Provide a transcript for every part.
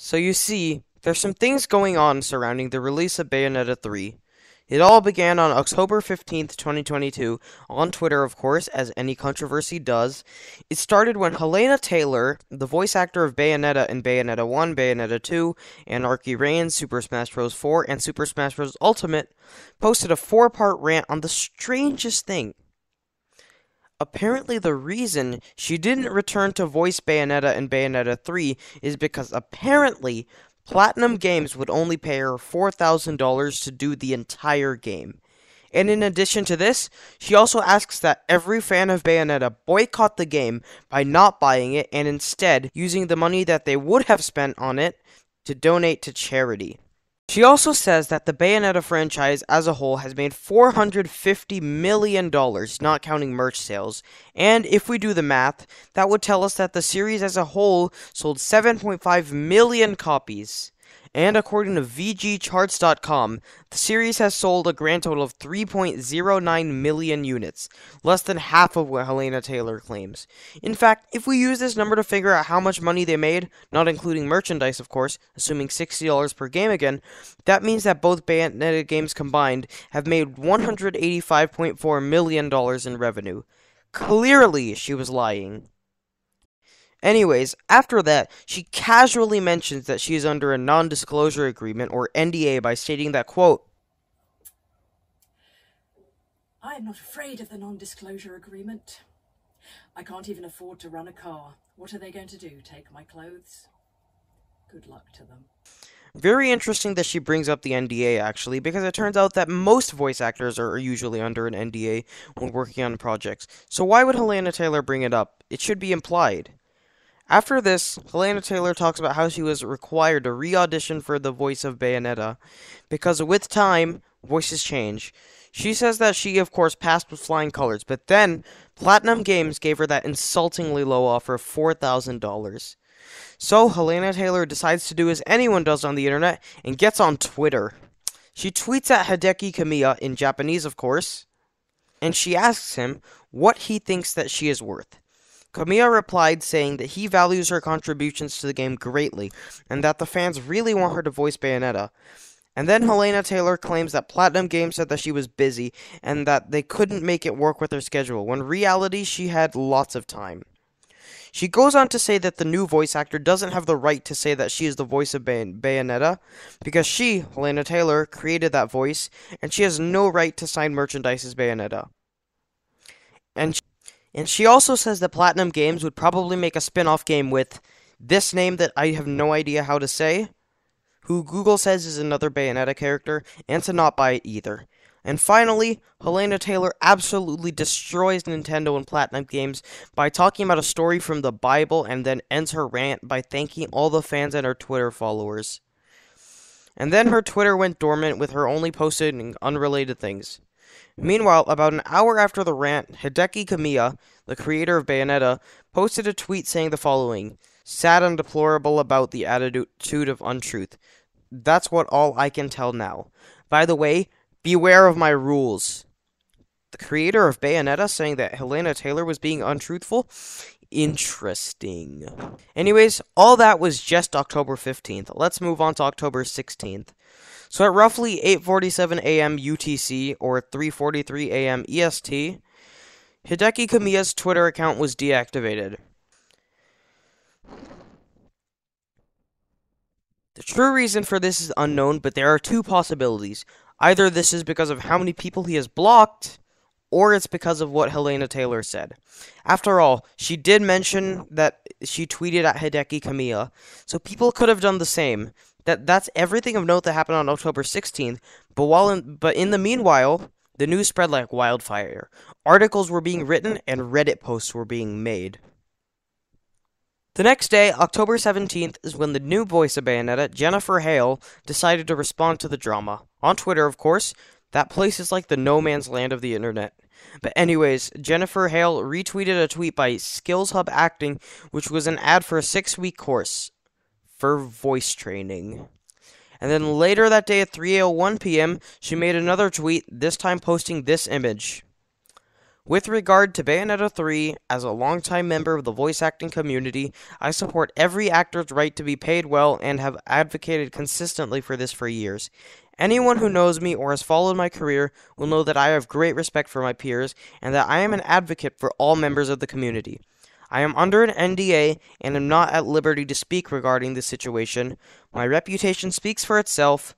So you see, there's some things going on surrounding the release of Bayonetta 3. It all began on October 15th, 2022, on Twitter, of course, as any controversy does. It started when Helena Taylor, the voice actor of Bayonetta in Bayonetta 1, Bayonetta 2, Anarchy Reigns, Super Smash Bros. 4, and Super Smash Bros. Ultimate, posted a 4-part rant on the strangest thing. Apparently, the reason she didn't return to voice Bayonetta in Bayonetta 3 is because apparently Platinum Games would only pay her $4,000 to do the entire game. And in addition to this, she also asks that every fan of Bayonetta boycott the game by not buying it and instead using the money that they would have spent on it to donate to charity. She also says that the Bayonetta franchise as a whole has made $450 million, not counting merch sales, and if we do the math, that would tell us that the series as a whole sold 7.5 million copies. And according to VGCharts.com, the series has sold a grand total of 3.09 million units, less than half of what Helena Taylor claims. In fact, if we use this number to figure out how much money they made, not including merchandise of course, assuming $60 per game again, that means that both Bayonetta games combined have made $185.4 million in revenue. Clearly, she was lying. Anyways, after that, she casually mentions that she is under a non-disclosure agreement, or NDA, by stating that, quote, I am not afraid of the non-disclosure agreement. I can't even afford to run a car. What are they going to do, take my clothes? Good luck to them. Very interesting that she brings up the NDA, actually, because it turns out that most voice actors are usually under an NDA when working on projects. So why would Helena Taylor bring it up? It should be implied. After this, Helena Taylor talks about how she was required to re-audition for the voice of Bayonetta, because with time, voices change. She says that she, of course, passed with flying colors, but then Platinum Games gave her that insultingly low offer of $4,000. So, Helena Taylor decides to do as anyone does on the internet, and gets on Twitter. She tweets at Hideki Kamiya, in Japanese, of course, and she asks him what he thinks that she is worth. Kamiya replied saying that he values her contributions to the game greatly, and that the fans really want her to voice Bayonetta. And then Helena Taylor claims that Platinum Games said that she was busy, and that they couldn't make it work with her schedule, when in reality she had lots of time. She goes on to say that the new voice actor doesn't have the right to say that she is the voice of Bayonetta, because she, Helena Taylor, created that voice, and she has no right to sign merchandise as Bayonetta. And she also says that Platinum Games would probably make a spin-off game with this name that I have no idea how to say, who Google says is another Bayonetta character, and to not buy it either. And finally, Helena Taylor absolutely destroys Nintendo and Platinum Games by talking about a story from the Bible, and then ends her rant by thanking all the fans and her Twitter followers. And then her Twitter went dormant, with her only posting unrelated things. Meanwhile, about an hour after the rant, Hideki Kamiya, the creator of Bayonetta, posted a tweet saying the following: "Sad and deplorable about the attitude of untruth. That's what all I can tell now. By the way, beware of my rules." The creator of Bayonetta saying that Helena Taylor was being untruthful? Interesting. Anyways, all that was just October 15th. Let's move on to October 16th. So at roughly 8:47 a.m. UTC, or 3:43 a.m. EST, Hideki Kamiya's Twitter account was deactivated. The true reason for this is unknown, but there are two possibilities. Either this is because of how many people he has blocked, or it's because of what Helena Taylor said. After all, she did mention that she tweeted at Hideki Kamiya, so people could have done the same. That's everything of note that happened on October 16th, but in the meanwhile, the news spread like wildfire. Articles were being written, and Reddit posts were being made. The next day, October 17th, is when the new voice of Bayonetta, Jennifer Hale, decided to respond to the drama. On Twitter, of course. That place is like the no man's land of the internet. But anyways, Jennifer Hale retweeted a tweet by Skills Hub Acting, which was an ad for a 6-week course for voice training. And then later that day at 3:01 p.m., she made another tweet, this time posting this image. With regard to Bayonetta 3, as a longtime member of the voice acting community, I support every actor's right to be paid well and have advocated consistently for this for years. Anyone who knows me or has followed my career will know that I have great respect for my peers and that I am an advocate for all members of the community. I am under an NDA and am not at liberty to speak regarding this situation. My reputation speaks for itself.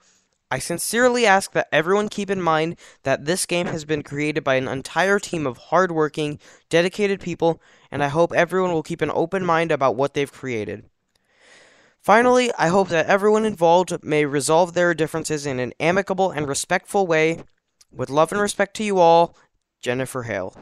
I sincerely ask that everyone keep in mind that this game has been created by an entire team of hardworking, dedicated people, and I hope everyone will keep an open mind about what they've created. Finally, I hope that everyone involved may resolve their differences in an amicable and respectful way. With love and respect to you all, Jennifer Hale.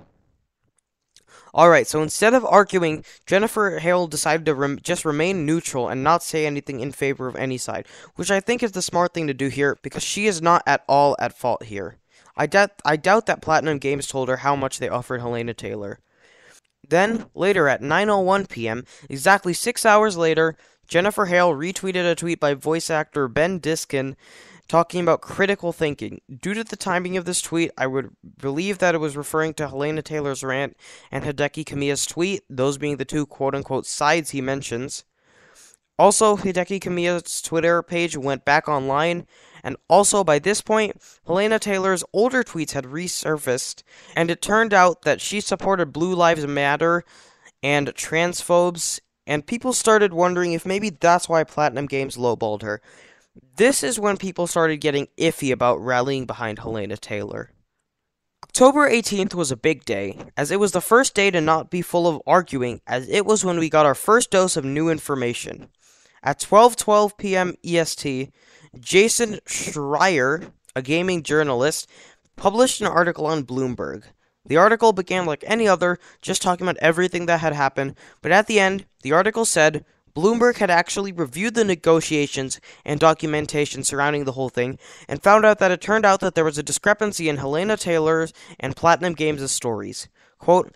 Alright, so instead of arguing, Jennifer Hale decided to just remain neutral and not say anything in favor of any side, which I think is the smart thing to do here, because she is not at all at fault here. I doubt that Platinum Games told her how much they offered Helena Taylor. Then, later at 9:01 p.m., exactly 6 hours later, Jennifer Hale retweeted a tweet by voice actor Ben Diskin talking about critical thinking. Due to the timing of this tweet, I would believe that it was referring to Helena Taylor's rant and Hideki Kamiya's tweet, those being the two quote-unquote sides he mentions. Also, Hideki Kamiya's Twitter page went back online, and also by this point, Helena Taylor's older tweets had resurfaced, and it turned out that she supported Blue Lives Matter and transphobes, and people started wondering if maybe that's why Platinum Games lowballed her. This is when people started getting iffy about rallying behind Helena Taylor. October 18th was a big day, as it was the first day to not be full of arguing, as it was when we got our first dose of new information. At 12:12 p.m. EST, Jason Schreier, a gaming journalist, published an article on Bloomberg. The article began like any other, just talking about everything that had happened, but at the end, the article said Bloomberg had actually reviewed the negotiations and documentation surrounding the whole thing, and found out that it turned out that there was a discrepancy in Helena Taylor's and Platinum Games' stories. Quote,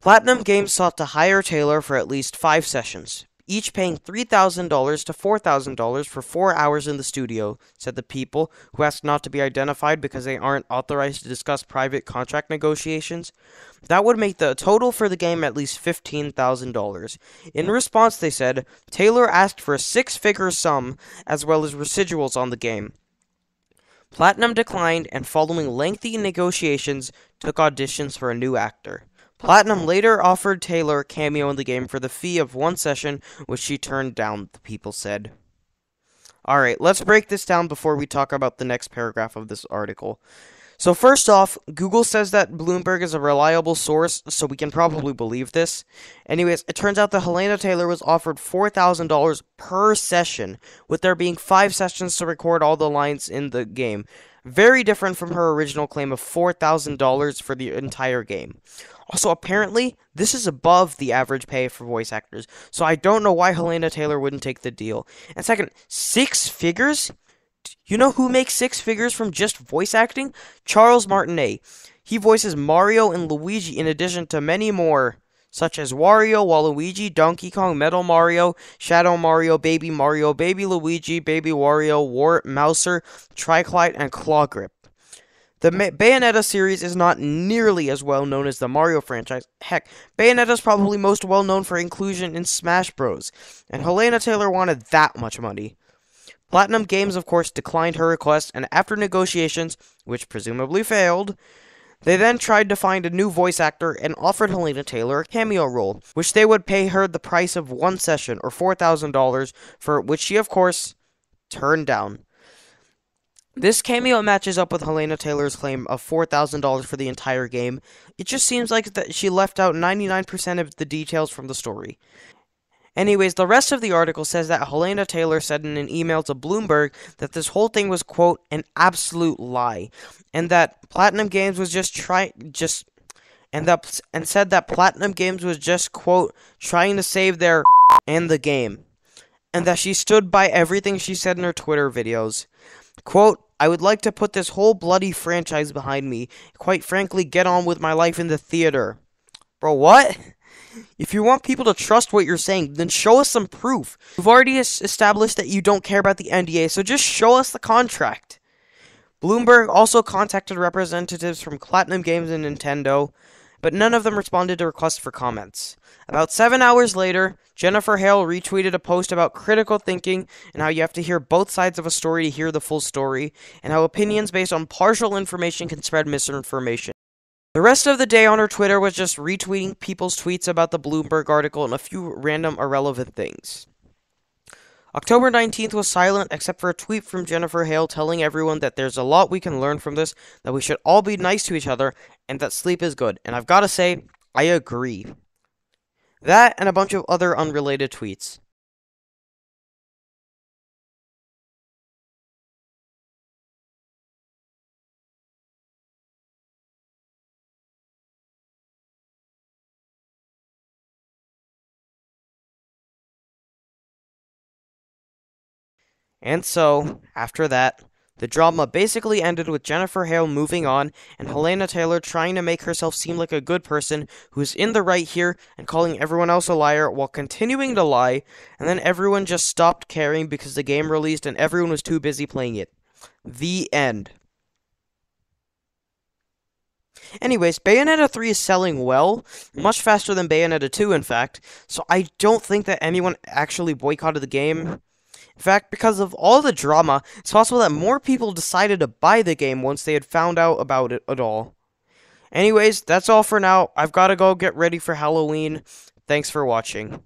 Platinum Games sought to hire Taylor for at least 5 sessions, each paying $3,000 to $4,000 for 4 hours in the studio, said the people, who asked not to be identified because they aren't authorized to discuss private contract negotiations. That would make the total for the game at least $15,000. In response, they said, Taylor asked for a 6-figure sum, as well as residuals on the game. Platinum declined, and following lengthy negotiations, took auditions for a new actor. Platinum later offered Taylor a cameo in the game for the fee of 1 session, which she turned down, the people said. Alright, let's break this down before we talk about the next paragraph of this article. So first off, Google says that Bloomberg is a reliable source, so we can probably believe this. Anyways, it turns out that Helena Taylor was offered $4,000 per session, with there being 5 sessions to record all the lines in the game. Very different from her original claim of $4,000 for the entire game. Also, apparently, this is above the average pay for voice actors, so I don't know why Helena Taylor wouldn't take the deal. And second, 6 figures? You know who makes 6 figures from just voice acting? Charles Martinet. He voices Mario and Luigi in addition to many more, such as Wario, Waluigi, Donkey Kong, Metal Mario, Shadow Mario, Baby Luigi, Baby Wario, Wart, Mouser, Triclite, and Claw Grip. The Bayonetta series is not nearly as well known as the Mario franchise. Heck, Bayonetta is probably most well known for inclusion in Smash Bros., and Helena Taylor wanted that much money. Platinum Games, of course, declined her request, and after negotiations, which presumably failed, they then tried to find a new voice actor and offered Helena Taylor a cameo role, which they would pay her the price of 1 session, or $4,000, for which she, of course, turned down. This cameo matches up with Helena Taylor's claim of $4,000 for the entire game. It just seems like that she left out 99% of the details from the story. Anyways, the rest of the article says that Helena Taylor said in an email to Bloomberg that this whole thing was, quote, an absolute lie, and that Platinum Games was and said that Platinum Games was just, quote, trying to save their and the game, and that she stood by everything she said in her Twitter videos. Quote, I would like to put this whole bloody franchise behind me. Quite frankly, get on with my life in the theater. Bro, what? If you want people to trust what you're saying, then show us some proof. You've already established that you don't care about the NDA, so just show us the contract. Bloomberg also contacted representatives from Platinum Games and Nintendo, but none of them responded to requests for comments. About 7 hours later, Jennifer Hale retweeted a post about critical thinking and how you have to hear both sides of a story to hear the full story, and how opinions based on partial information can spread misinformation. The rest of the day on her Twitter was just retweeting people's tweets about the Bloomberg article and a few random irrelevant things. October 19th was silent except for a tweet from Jennifer Hale telling everyone that there's a lot we can learn from this, that we should all be nice to each other, and that sleep is good. And I've got to say, I agree. That and a bunch of other unrelated tweets. And so, after that, the drama basically ended with Jennifer Hale moving on and Helena Taylor trying to make herself seem like a good person who's in the right here and calling everyone else a liar while continuing to lie, and then everyone just stopped caring because the game released and everyone was too busy playing it. The end. Anyways, Bayonetta 3 is selling well, much faster than Bayonetta 2 in fact, so I don't think that anyone actually boycotted the game. In fact, because of all the drama, it's possible that more people decided to buy the game once they had found out about it at all. Anyways, that's all for now. I've got to go get ready for Halloween. Thanks for watching.